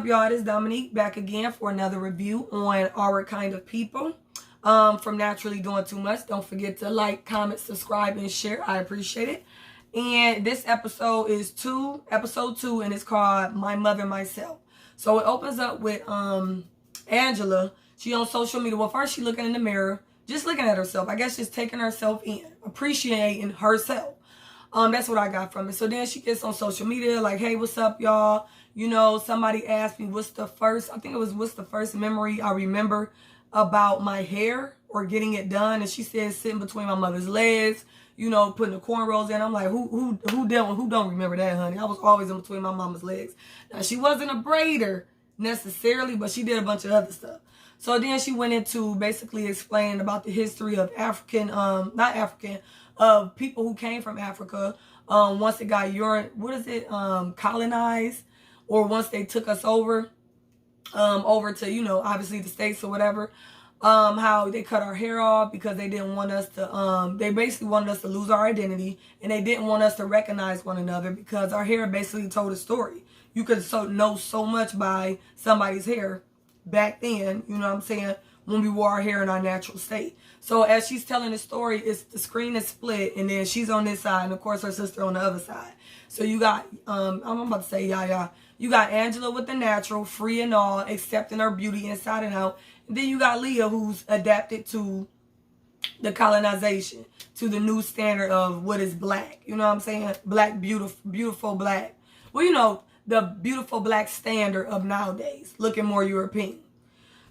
up, y'all? It is Dominique back again for another review on Our Kind of People. From Naturally Doing Too Much. Don't forget to like, comment, subscribe, and share. I appreciate it. And this episode is episode 2, and it's called My Mother, Myself. So it opens up with Angela. She on social media. Well, first she looking in the mirror, just looking at herself. I guess just taking herself in, appreciating herself. That's what I got from it. So then she gets on social media like, hey, what's up, y'all? You know, somebody asked me what's the first memory I remember about my hair or getting it done. And she said sitting between my mother's legs, you know, putting the cornrows in. I'm like, who don't remember that, honey? I was always in between my mama's legs. Now, she wasn't a braider necessarily, but she did a bunch of other stuff. So then she went into basically explaining about the history of of people who came from Africa once it got colonized, or once they took us over to, you know, obviously the States or whatever, how they cut our hair off because they didn't want us to, they basically wanted us to lose our identity, and they didn't want us to recognize one another because our hair basically told a story. You could know so much by somebody's hair back then, you know what I'm saying, when we wore our hair in our natural state. So as she's telling the story, the screen is split, and then she's on this side, and of course her sister on the other side. So you got, I'm about to say, you got Angela with the natural, free and all, accepting her beauty inside and out. And then you got Leah, who's adapted to the colonization, to the new standard of what is black. You know what I'm saying? Black, beautiful black. Well, you know, the beautiful black standard of nowadays, looking more European.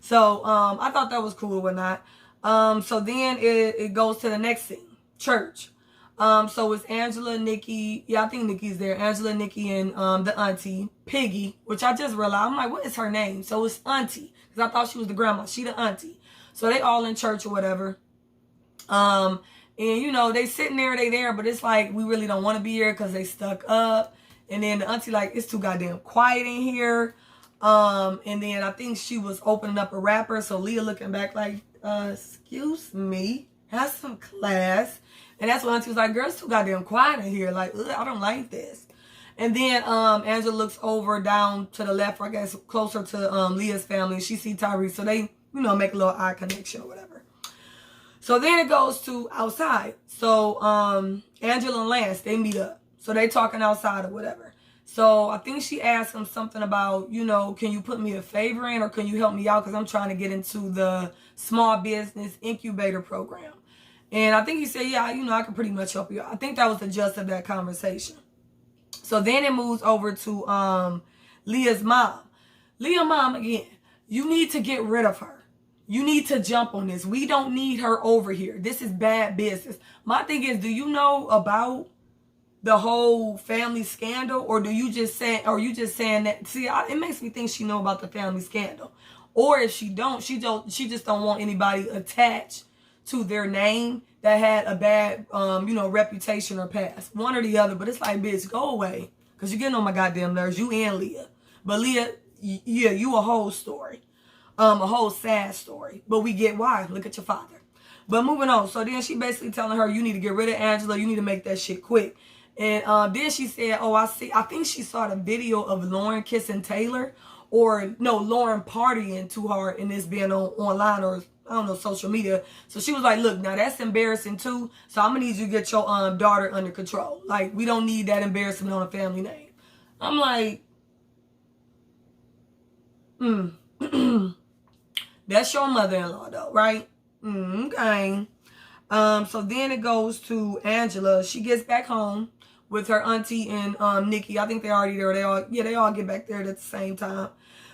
So I thought that was cool or whatnot. So then it goes to the next scene, church. So it's Angela, Nikki. Yeah, I think Nikki's there. Angela, Nikki, and the auntie, Piggy, which I just realized. I'm like, what is her name? So it's auntie, because I thought she was the grandma. She the auntie. So they all in church or whatever. And, you know, they sitting there, they there, but it's like, we really don't want to be here because they stuck up. And then the auntie like, it's too goddamn quiet in here. And then I think she was opening up a wrapper. So Leah looking back like, excuse me, have some class. And that's when auntie was like, girl, it's too goddamn quiet in here. Like, I don't like this. And then Angela looks over down to the left, or I guess closer to Leah's family. She see Tyrese. So they, you know, make a little eye connection or whatever. So then it goes to outside. So Angela and Lance, they meet up. So they talking outside or whatever. So I think she asked him something about, you know, can you put me a favor in, or can you help me out? Because I'm trying to get into the small business incubator program. And I think he said, yeah, you know, I can pretty much help you out. I think that was the gist of that conversation. So then it moves over to Leah's mom. Leah's mom, again, you need to get rid of her. You need to jump on this. We don't need her over here. This is bad business. My thing is, do you know about the whole family scandal, or do you just say, or you just saying that? See, it makes me think she know about the family scandal, or if she don't, she just don't want anybody attached to their name that had a bad, you know, reputation or past, one or the other. But it's like, bitch, go away, because you're getting on my goddamn nerves. You and Leah, but Leah, yeah, you a whole story, a whole sad story. But we get why. Look at your father. But moving on. So then she basically telling her, you need to get rid of Angela. You need to make that shit quick. And then she said, oh, I think she saw the video of Lauren kissing Taylor, or no, Lauren partying too hard, and this being online, or I don't know, social media. So she was like, look, now that's embarrassing too. So I'm going to need you to get your daughter under control. Like, we don't need that embarrassment on a family name. I'm like, that's your mother-in-law though, right? Okay. So then it goes to Angela. She gets back home with her auntie and Nikki. I think they're already there. They all get back there at the same time.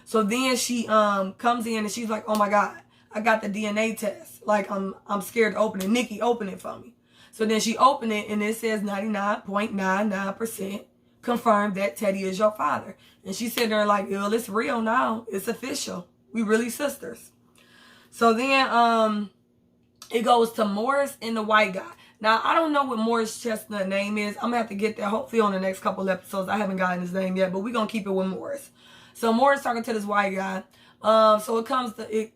So then she comes in and she's like, oh my God, I got the DNA test. Like, I'm scared to open it. Nikki, open it for me. So then she opened it, and it says 99.99% confirmed that Teddy is your father. And she said there like, yo, it's real now. It's official. We really sisters. So then it goes to Morris and the white guy. Now, I don't know what Morris Chestnut name is. I'm going to have to get that hopefully on the next couple episodes. I haven't gotten his name yet, but we're going to keep it with Morris. So Morris talking to this white guy. So it comes to,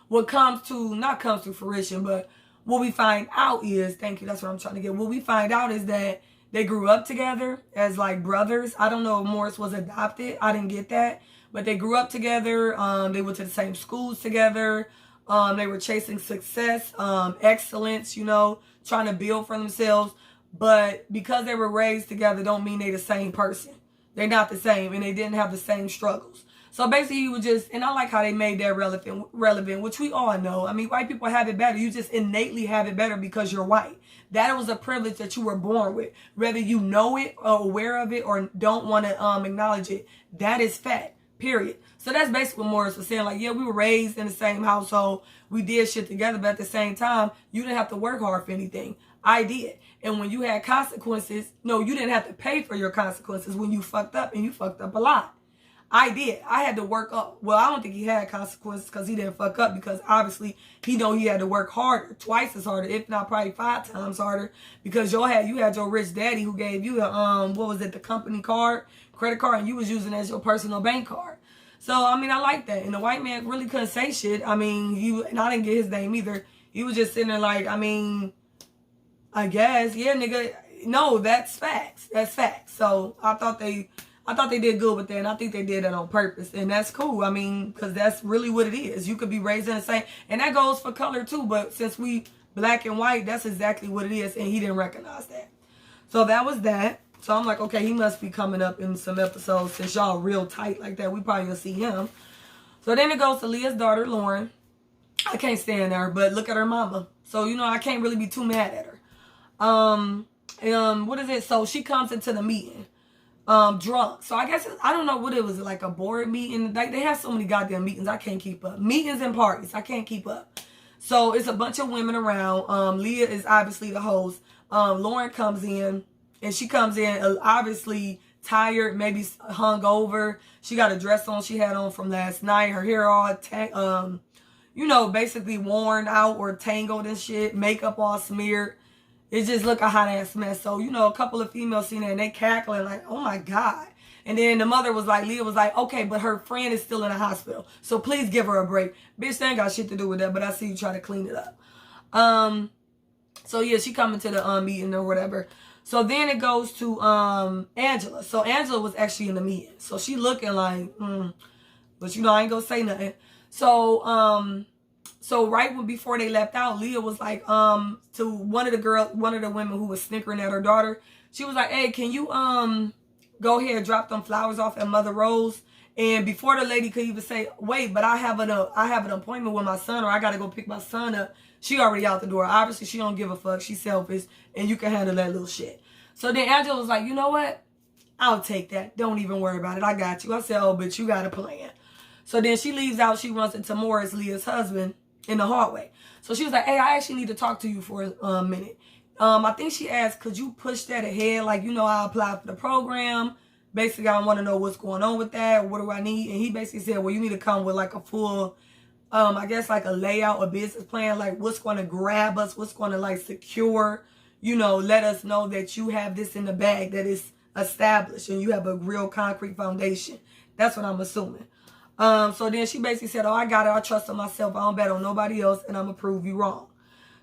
what comes to, not comes to fruition, but what we find out is, thank you, that's what I'm trying to get. What we find out is that They grew up together as like brothers. I don't know if Morris was adopted. I didn't get that. But they grew up together. They went to the same schools together. They were chasing success, excellence, you know, trying to build for themselves. But because they were raised together don't mean they the same person. They're not the same, and they didn't have the same struggles. So basically, he was just, and I like how they made that relevant, which we all know. I mean, white people have it better. You just innately have it better because you're white. That was a privilege that you were born with. Whether you know it or aware of it or don't want to acknowledge it, that is fact, period. So that's basically what Morris was saying. Like, yeah, we were raised in the same household. We did shit together, but at the same time, you didn't have to work hard for anything. I did. And when you had consequences, no, you didn't have to pay for your consequences when you fucked up, and you fucked up a lot. I did. I had to work up. Well, I don't think he had consequences because he didn't fuck up, because obviously he know he had to work harder, twice as harder, if not probably 5 times harder, because you had your rich daddy who gave you the company card, credit card, and you was using it as your personal bank card. So, I mean, I like that. And the white man really couldn't say shit. I mean, and I didn't get his name either. He was just sitting there like, I mean, I guess, yeah, nigga. No, that's facts. That's facts. So I thought they did good with that, and I think they did that on purpose, and that's cool. I mean, because that's really what it is. You could be raised in the same, and that goes for color too. But since we black and white, that's exactly what it is, and he didn't recognize that. So that was that. So I'm like, okay, he must be coming up in some episodes since y'all real tight like that. We probably gonna see him. So then it goes to Leah's daughter, Lauren. I can't stand her, but look at her mama. So, you know, I can't really be too mad at her. What is it? So she comes into the meeting, drunk. So I guess, I don't know what it was, like a board meeting. Like, they have so many goddamn meetings, I can't keep up. Meetings and parties, I can't keep up. So it's a bunch of women around. Leah is obviously the host. Lauren comes in, and she comes in obviously tired, maybe hungover. She got a dress on she had on from last night. Her hair all, you know, basically worn out or tangled and shit. Makeup all smeared. It just look a hot ass mess. So, you know, a couple of females seen it and they cackling like, oh my God. And then the mother was like, Leah was like, okay, but her friend is still in the hospital, so please give her a break. Bitch, they ain't got shit to do with that, but I see you try to clean it up. So yeah, she coming to the meeting or whatever. So then it goes to Angela. So Angela was actually in the meeting. So she looking like, but you know, I ain't gonna say nothing. So so right before they left out, Leah was like, to one of the women who was snickering at her daughter, she was like, hey, can you go ahead and drop them flowers off at Mother Rose? And before the lady could even say, wait, but I have an appointment with my son, or I gotta go pick my son up, she already out the door. Obviously, she don't give a fuck. She's selfish, and you can handle that little shit. So then Angela was like, you know what? I'll take that. Don't even worry about it. I got you. I said, oh, bitch, you got a plan. So then she leaves out. She runs into Morris, Leah's husband, in the hallway. So she was like, hey, I actually need to talk to you for a minute. I think she asked, could you push that ahead? Like, you know, I applied for the program. Basically, I want to know what's going on with that. What do I need? And he basically said, well, you need to come with like a full, I guess like a layout, a business plan, like what's going to grab us, what's going to like secure, you know, let us know that you have this in the bag, that is established and you have a real concrete foundation. That's what I'm assuming. So then she basically said, oh, I got it. I trust in myself. I don't bet on nobody else, and I'm going to prove you wrong.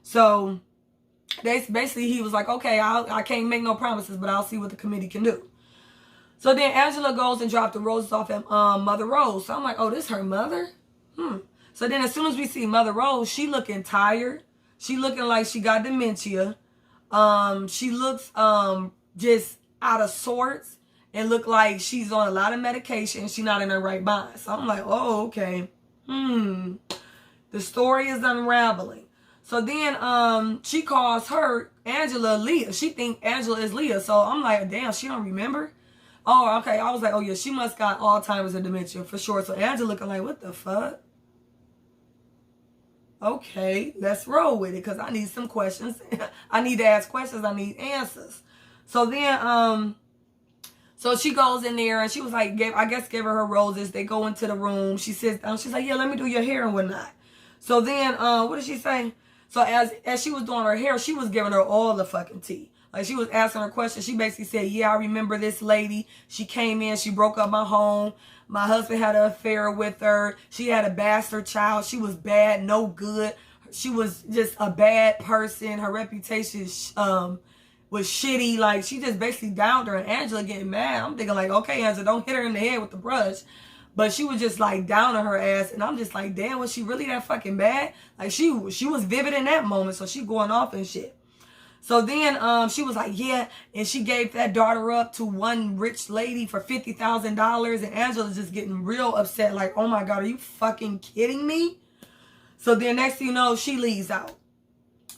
So basically he was like, okay, I can't make no promises, but I'll see what the committee can do. So then Angela goes and drops the roses off at Mother Rose. So I'm like, oh, this her mother? So then as soon as we see Mother Rose, she looking tired. She looking like she got dementia. She looks just out of sorts and look like she's on a lot of medication and she's not in her right mind. So I'm like, oh, okay. The story is unraveling. So then she calls her Angela Leah. She think Angela is Leah. So I'm like, damn, she don't remember? Oh, okay. I was like, oh yeah, she must got Alzheimer's or dementia for sure. So Angela looking like, what the fuck? Okay, let's roll with it because I need some questions. I need to ask questions. I need answers. So then, so she goes in there and she was like, gave her roses. They go into the room. She sits down. She's like, yeah, let me do your hair and whatnot. So then, what did she say? So as she was doing her hair, she was giving her all the fucking tea. Like, she was asking her questions. She basically said, yeah, I remember this lady. She came in. She broke up my home. My husband had an affair with her. She had a bastard child. She was bad, no good. She was just a bad person. Her reputation was shitty. Like, she just basically downed her, and Angela getting mad. I'm thinking like, okay, Angela, don't hit her in the head with the brush. But she was just like down on her ass, and I'm just like, damn, was she really that fucking bad? Like, she was vivid in that moment, so she going off and shit. So then she was like, yeah, and she gave that daughter up to one rich lady for $50,000, and Angela's just getting real upset, like, oh my God, are you fucking kidding me? So then next thing you know, she leaves out.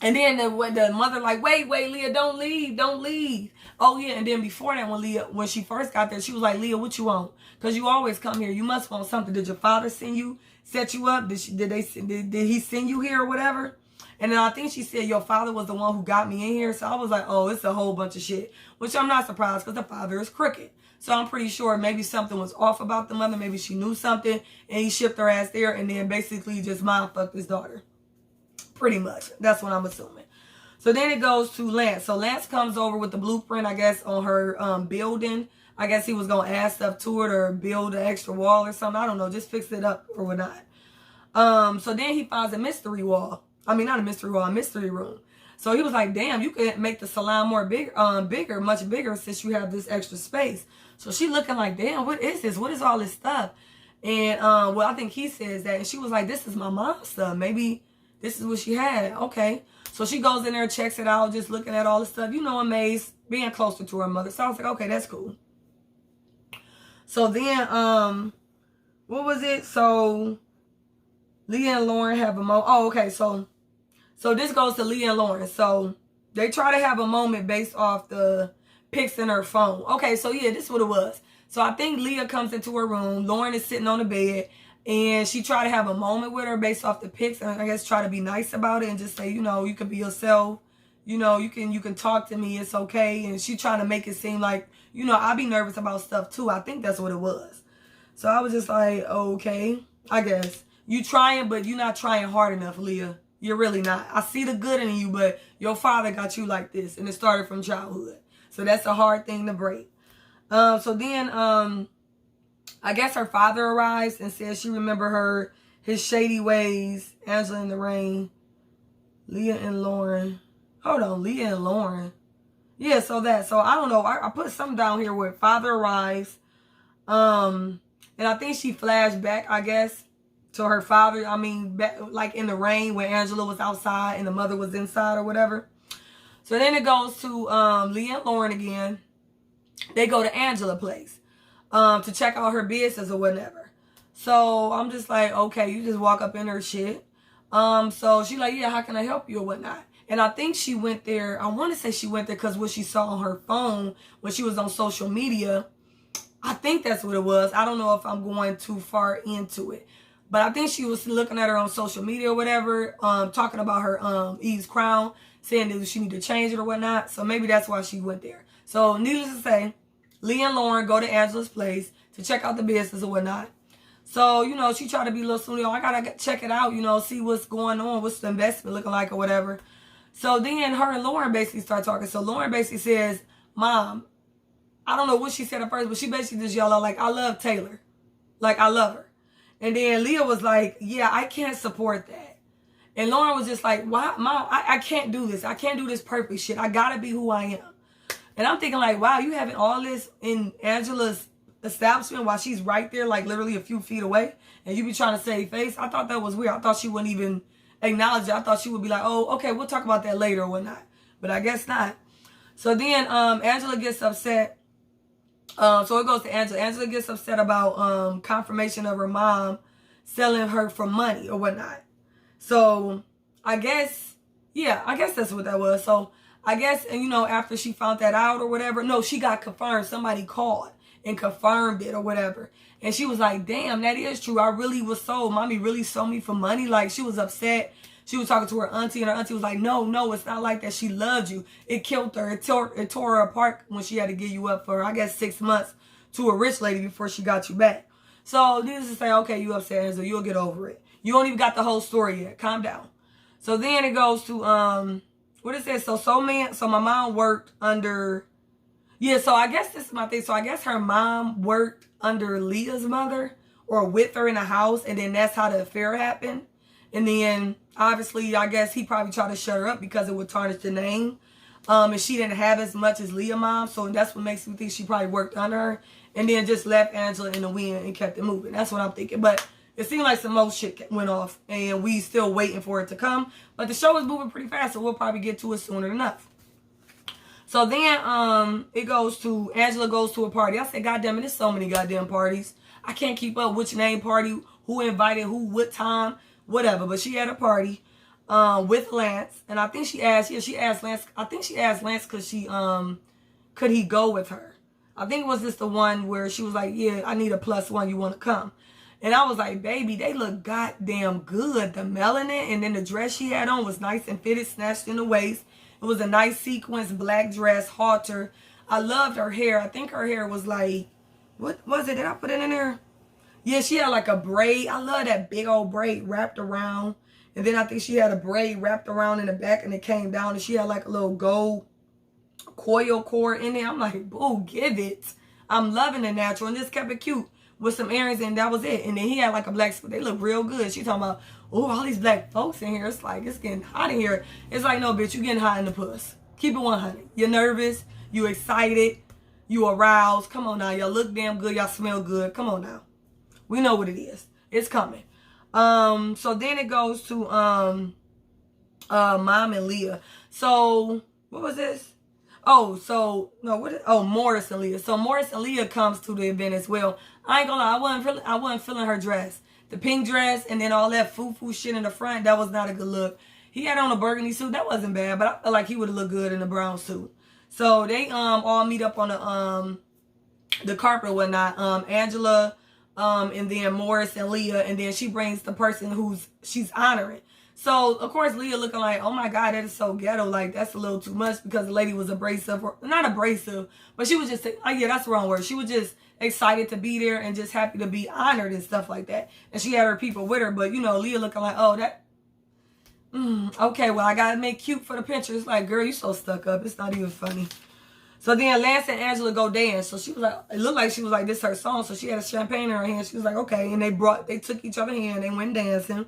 And then the mother like, wait, Leah, don't leave. Oh yeah, and then before that, when she first got there, she was like, Leah, what you want? Because you always come here. You must want something. Did your father set you up? Did he send you here or whatever? And then I think she said your father was the one who got me in here. So I was like, oh, it's a whole bunch of shit. Which I'm not surprised because the father is crooked. So I'm pretty sure maybe something was off about the mother. Maybe she knew something and he shipped her ass there and then basically just mind fucked his daughter. Pretty much. That's what I'm assuming. So then it goes to Lance. So Lance comes over with the blueprint, I guess, on her building. I guess he was going to add stuff to it or build an extra wall or something. I don't know. Just fix it up or whatnot. So then he finds a mystery wall. I mean, not a mystery wall, a mystery room. So he was like, damn, you could make the salon more bigger, much bigger since you have this extra space. So she looking like, damn, what is this? What is all this stuff? And, well, I think he says that. And she was like, this is my mom's stuff. Maybe this is what she had. Okay. So she goes in there, checks it out, just looking at all the stuff, you know, amazed, being closer to her mother. So I was like, okay, that's cool. So then, what was it? So Leah and Lauren have a moment. Oh, okay. So this goes to Leah and Lauren. So they try to have a moment based off the pics in her phone. Okay. So yeah, this is what it was. So I think Leah comes into her room. Lauren is sitting on the bed. And she tried to have a moment with her based off the pics, and I guess try to be nice about it and just say, you know, you can be yourself, you know, you can talk to me, it's okay. And she trying to make it seem like, you know, I be nervous about stuff too. I think that's what it was. So I was just like, okay, I guess you trying, but you're not trying hard enough, Leah. You're really not. I see the good in you, but your father got you like this, and it started from childhood. So that's a hard thing to break. So then, I guess her father arrives and says she remember his shady ways. Angela in the rain. Leah and Lauren. Hold on, Leah and Lauren. Yeah, so I don't know. I put something down here where father arrives. And I think she flashed back, I guess, to her father. I mean, back, like in the rain when Angela was outside and the mother was inside or whatever. So then it goes to Leah and Lauren again. They go to Angela's place. To check out her business or whatever. So I'm just like, okay, you just walk up in her shit. So she like, yeah, how can I help you or whatnot? And I think she went there. I want to say she went there because what she saw on her phone when she was on social media. I think that's what it was. I don't know if I'm going too far into it. But I think she was looking at her on social media or whatever, talking about her Eve's crown, saying that she need to change it or whatnot. So maybe that's why she went there. So needless to say, Leah and Lauren go to Angela's place to check out the business or whatnot. So, you know, she tried to be a little snooty. I got to check it out, you know, see what's going on, what's the investment looking like or whatever. So then her and Lauren basically start talking. So Lauren basically says, Mom, I don't know what she said at first, but she basically just yelled out, like, I love Taylor. Like, I love her. And then Leah was like, yeah, I can't support that. And Lauren was just like, why, Mom, I can't do this. I can't do this perfect shit. I got to be who I am. And I'm thinking like, wow, you having all this in Angela's establishment while she's right there, like literally a few feet away, and you be trying to save face. I thought that was weird. I thought she wouldn't even acknowledge it. I thought she would be like, oh, okay, we'll talk about that later or whatnot. But I guess not. So then Angela gets upset. So it goes to Angela. Angela gets upset about confirmation of her mom selling her for money or whatnot. So I guess, yeah, I guess that's what that was. So I guess, and you know, after she found that out or whatever, no, she got confirmed. Somebody called and confirmed it or whatever. And she was like, damn, that is true. I really was sold. Mommy really sold me for money. Like, she was upset. She was talking to her auntie, and her auntie was like, no, it's not like that. She loved you. It killed her. It tore her apart when she had to give you up for, I guess, 6 months to a rich lady before she got you back. So needless to say, okay, you upset, Angela. You'll get over it. You don't even got the whole story yet. Calm down. So then it goes to, what it says, so my mom worked under, yeah, so I guess this is my thing. So I guess her mom worked under Leah's mother or with her in the house, and then that's how the affair happened. And then, obviously, I guess he probably tried to shut her up because it would tarnish the name. And she didn't have as much as Leah mom. So that's what makes me think she probably worked under her. And then just left Angela in the wind and kept it moving. That's what I'm thinking. But it seemed like some more shit went off. And we still waiting for it to come. But the show is moving pretty fast. So we'll probably get to it sooner than enough. So then it goes to, Angela goes to a party. I said, God damn it, there's so many goddamn parties. I can't keep up which name party, who invited who, what time, whatever. But she had a party with Lance. And I think she asked Lance, I think she asked Lance because she, could he go with her? I think it was just the one where she was like, yeah, I need a +1, you want to come? And I was like, baby, they look goddamn good. The melanin and then the dress she had on was nice and fitted, snatched in the waist. It was a nice sequence, black dress, halter. I loved her hair. I think her hair was like, what was it? Did I put it in there? Yeah, she had like a braid. I love that big old braid wrapped around. And then I think she had a braid wrapped around in the back and it came down. And she had like a little gold coil cord in there. I'm like, boo, give it. I'm loving the natural. And just kept it cute with some earrings and that was it. And then he had like a black, they look real good. She talking about, oh, all these black folks in here. It's like, it's getting hot in here. It's like, no, bitch, you getting hot in the puss. Keep it 100. You're nervous. You excited. You aroused. Come on now. Y'all look damn good. Y'all smell good. Come on now. We know what it is. It's coming. So then it goes to Mom and Leah. So what was this? Oh, so no, Morris and Leah. So Morris and Leah comes to the event as well. I ain't gonna lie, I wasn't feeling her dress. The pink dress and then all that foo-foo shit in the front, that was not a good look. He had on a burgundy suit, that wasn't bad, but I felt like he would have looked good in a brown suit. So they all meet up on the carpet or whatnot. Angela, and then Morris and Leah, and then she brings the person she's honoring. So, of course, Leah looking like, oh my God, that is so ghetto. Like, that's a little too much because the lady was abrasive. Not abrasive, but she was just, oh yeah, that's the wrong word. She was just excited to be there and just happy to be honored and stuff like that. And she had her people with her, but, you know, Leah looking like, oh, that, okay, well, I got to make cute for the picture. It's like, girl, you so stuck up. It's not even funny. So then Lance and Angela go dance. So she was like, it looked like she was like, this her song. So she had a champagne in her hand. She was like, okay. And they took each other hand. They went dancing.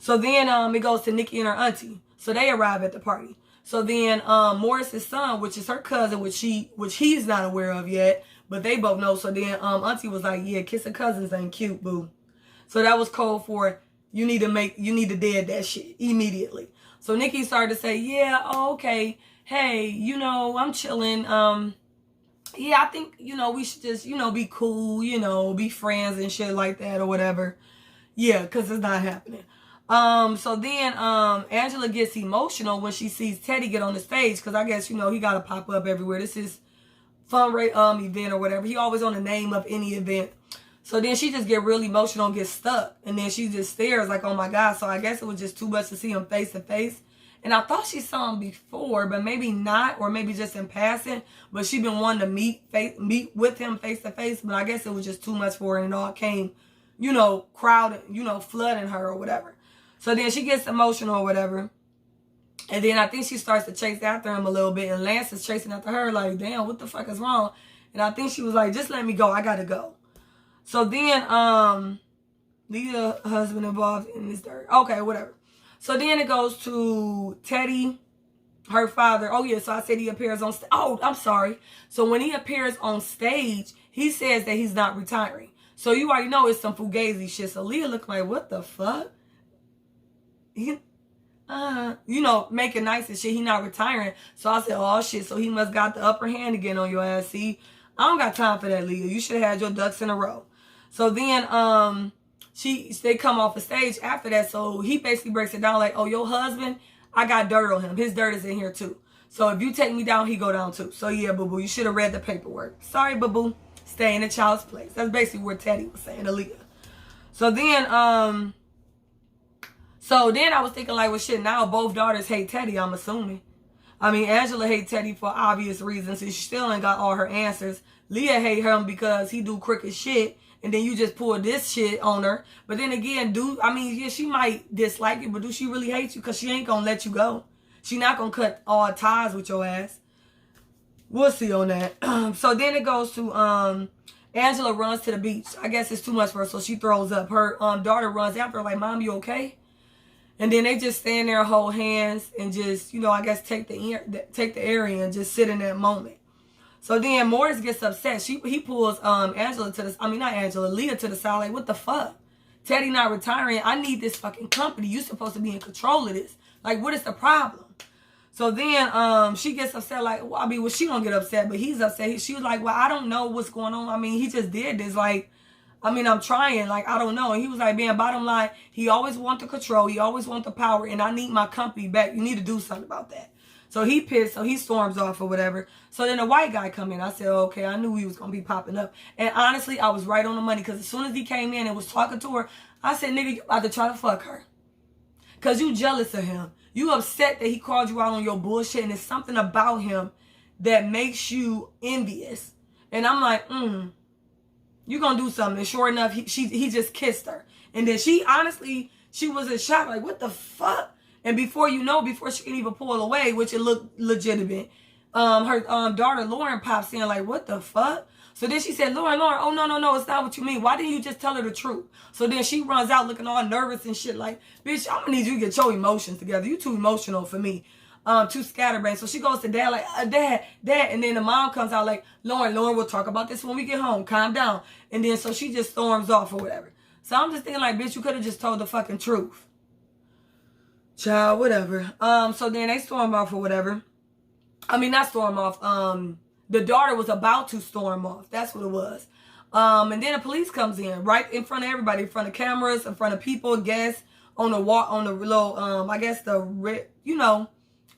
So then it goes to Nikki and her auntie. So they arrive at the party. So then Morris's son, which is her cousin, which he's not aware of yet, but they both know. So then auntie was like, yeah, kissing cousins ain't cute, boo. So that was code for you need to dead that shit immediately. So Nikki started to say, yeah, oh, okay. Hey, you know, I'm chilling. Yeah, I think, you know, we should just, you know, be cool, you know, be friends and shit like that or whatever. Yeah, because it's not happening. So then Angela gets emotional when she sees Teddy get on the stage because I guess, you know, he got to pop up everywhere. This is event or whatever. He always on the name of any event. So then she just get really emotional and gets stuck. And then she just stares like, oh my God. So I guess it was just too much to see him face to face. And I thought she saw him before, but maybe not, or maybe just in passing. But she been wanting to meet with him face to face. But I guess it was just too much for her, and it all came, you know, crowded, you know, flooding her or whatever. So then she gets emotional or whatever. And then I think she starts to chase after him a little bit. And Lance is chasing after her like, damn, what the fuck is wrong? And I think she was like, just let me go. I got to go. So then Leah, husband involved in this dirt. Okay, whatever. So then it goes to Teddy, her father. Oh, yeah, so I said he appears on stage. Oh, I'm sorry. So when he appears on stage, he says that he's not retiring. So you already know it's some fugazi shit. So Leah looked like, what the fuck? You know, making nice and shit. He not retiring. So I said, oh, shit. So he must got the upper hand again on your ass. See, I don't got time for that, Leah. You should have had your ducks in a row. So then, they come off the stage after that. So he basically breaks it down like, oh, your husband, I got dirt on him. His dirt is in here too. So if you take me down, he go down too. So yeah, boo-boo, you should have read the paperwork. Sorry, boo-boo. Stay in a child's place. That's basically what Teddy was saying to Leah. So then, I was thinking like, well, shit, now both daughters hate Teddy, I'm assuming. I mean, Angela hates Teddy for obvious reasons. And she still ain't got all her answers. Leah hate him because he do crooked shit. And then you just pull this shit on her. But then again, she might dislike it, but do she really hate you? Because she ain't going to let you go. She not going to cut all ties with your ass. We'll see on that. So then it goes to Angela runs to the beach. I guess it's too much for her, so she throws up. Her daughter runs after her like, Mom, you okay? And then they just stand there, hold hands, and just, you know, I guess take the area and just sit in that moment. So then Morris gets upset. He pulls Angela to the, I mean not Angela, Leah to the side, like, what the fuck? Teddy not retiring. I need this fucking company. You supposed to be in control of this. Like, what is the problem? So then she gets upset, like, well, I mean, well, she don't get upset, but he's upset. She was like, well, I don't know what's going on. I mean, he just did this. Like, I mean, I'm trying. Like, I don't know. And he was like, man, bottom line, he always want the control. He always want the power. And I need my company back. You need to do something about that. So he pissed. So he storms off or whatever. So then the white guy come in. I said, okay, I knew he was going to be popping up. And honestly, I was right on the money. Because as soon as he came in and was talking to her, I said, nigga, you about to try to fuck her. Because you jealous of him. You upset that he called you out on your bullshit. And there's something about him that makes you envious. And I'm like, you gonna do something. And sure enough, he just kissed her. And then she was in shock, like, what the fuck? And before you know, before she can even pull away, which it looked legitimate, her daughter Lauren pops in like, what the fuck? So then she said, Lauren, oh no, it's not what you mean. Why didn't you just tell her the truth? So then she runs out looking all nervous and shit like, bitch, I'm gonna need you to get your emotions together. You too emotional for me. Too scatterbrained. So she goes to dad like, dad. And then the mom comes out like, Lauren, we'll talk about this when we get home. Calm down. And then so she just storms off or whatever. So I'm just thinking like, bitch, you could have just told the fucking truth. Child, whatever. So then they storm off or whatever. I mean, not storm off. The daughter was about to storm off. That's what it was. And then the police comes in right in front of everybody, in front of cameras, in front of people, guests, on the walk, on the little, I guess the red, you know,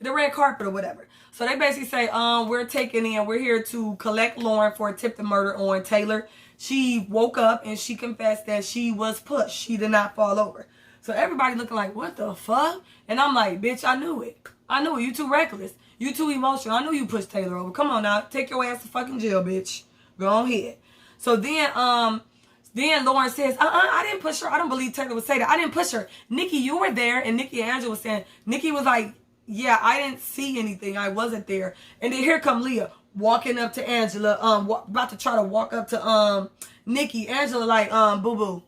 the red carpet or whatever. So they basically say, we're here to collect Lauren for attempted murder on Taylor. She woke up and she confessed that she was pushed. She did not fall over. So everybody looking like, what the fuck? And I'm like, bitch, I knew it. You too reckless. You too emotional. I knew you pushed Taylor over. Come on now. Take your ass to fucking jail, bitch. Go ahead. So then Lauren says, I didn't push her. I don't believe Taylor would say that. I didn't push her. Nikki, you were there. And Nikki and Angela was saying, Nikki was like, yeah, I didn't see anything. I wasn't there. And then here come Leah walking up to Angela, about to try to walk up to Nikki. Angela like, boo-boo,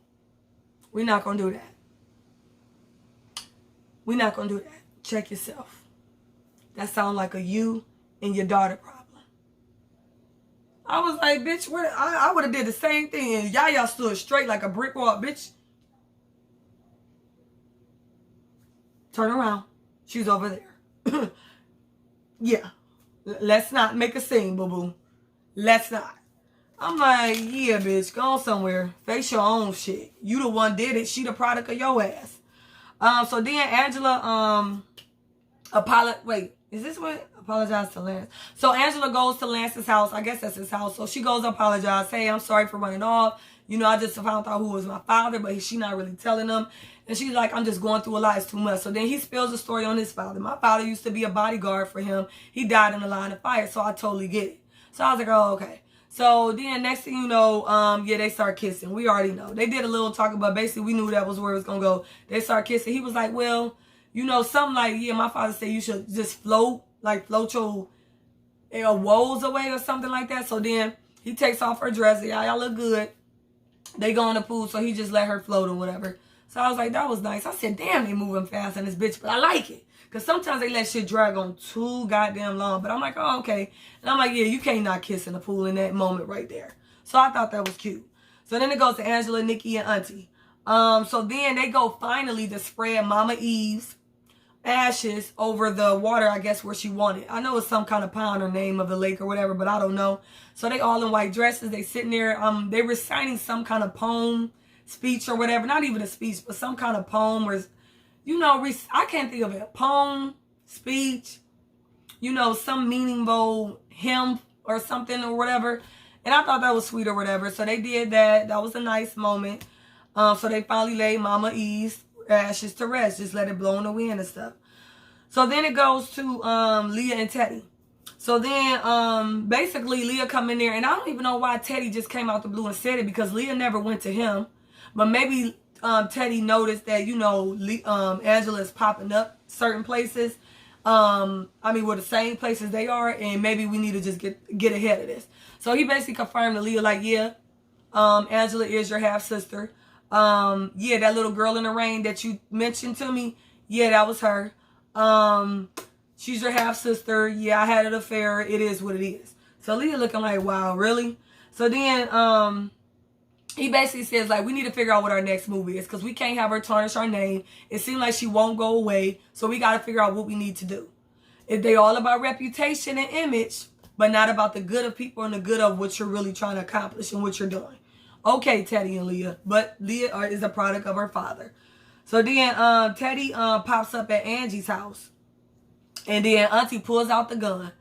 we're not going to do that. We're not going to do that. Check yourself. That sounds like a you and your daughter problem. I was like, bitch, what? I would have did the same thing. And y'all stood straight like a brick wall, bitch. Turn around. She's over there. Yeah. Let's not make a scene, boo-boo. Let's not. I'm like, yeah, bitch, go on somewhere. Face your own shit. You the one did it. She the product of your ass. So then Angela, apologize to Lance. So Angela goes to Lance's house. I guess that's his house. So she goes to apologize. Hey, I'm sorry for running off. You know, I just found out who was my father, but she not really telling him. And she's like, I'm just going through a lot. It's too much. So then he spills a story on his father. My father used to be a bodyguard for him. He died in the line of fire. So I totally get it. So I was like, oh, okay. So then next thing you know, yeah, they start kissing. We already know. They did a little talking, but basically we knew that was where it was going to go. They start kissing. He was like, well, you know, something like, yeah, my father said you should just float your woes away or something like that. So then he takes off her dress. Y'all look good. They go in the pool, so he just let her float or whatever. So I was like, that was nice. I said, damn, they moving fast on this bitch, but I like it. Because sometimes they let shit drag on too goddamn long. But I'm like, oh, okay. And I'm like, yeah, you can't not kiss in the pool in that moment right there. So I thought that was cute. So then it goes to Angela, Nikki, and Auntie. So then they go finally to spread Mama Eve's ashes over the water, I guess, where she wanted. I know it's some kind of pond or name of the lake or whatever, but I don't know. So they all in white dresses. They sitting there. They reciting some kind of poem, speech or whatever. Not even a speech, but some kind of poem or, you know, I can't think of it. Poem, speech, you know, some meaningful hymn or something or whatever. And I thought that was sweet or whatever. So they did that. That was a nice moment. So they finally laid Mama Eve's ashes to rest. Just let it blow in the wind and stuff. So then it goes to Leah and Teddy. So then basically Leah come in there. And I don't even know why Teddy just came out the blue and said it. Because Leah never went to him. But maybe Teddy noticed that, you know, Angela is popping up certain places. I mean, we're the same places they are. And maybe we need to just get ahead of this. So he basically confirmed to Leah like, yeah, Angela is your half-sister. Yeah, that little girl in the rain that you mentioned to me, Yeah, that was her. She's your half sister. Yeah, I had an affair. It is what it is. So Leah looking like, wow, really? So then he basically says, like, we need to figure out what our next movie is because we can't have her tarnish our name. It seems like she won't go away. So we got to figure out what we need to do. If they all about reputation and image, but not about the good of people and the good of what you're really trying to accomplish and what you're doing. Okay, Teddy and Leah. But Leah is a product of her father. So then Teddy pops up at Angie's house. And then Auntie pulls out the gun.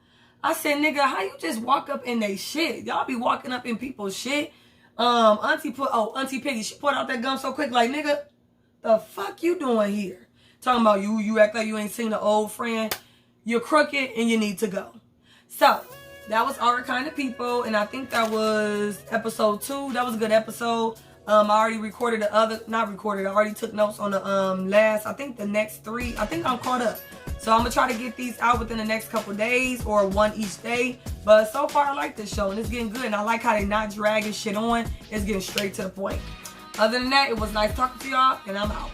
I said, nigga, how you just walk up in they shit? Y'all be walking up in people's shit. Auntie Piggy, she pulled out that gun so quick, like, nigga, the fuck you doing here? Talking about you act like you ain't seen an old friend. You're crooked and you need to go. So, that was Our Kind of People, and I think that was episode 2. That was a good episode. I already recorded the other, not recorded, I already took notes on the last, I think the next 3. I think I'm caught up. So I'm going to try to get these out within the next couple days or one each day. But so far, I like this show and it's getting good. And I like how they not dragging shit on. It's getting straight to the point. Other than that, it was nice talking to y'all and I'm out.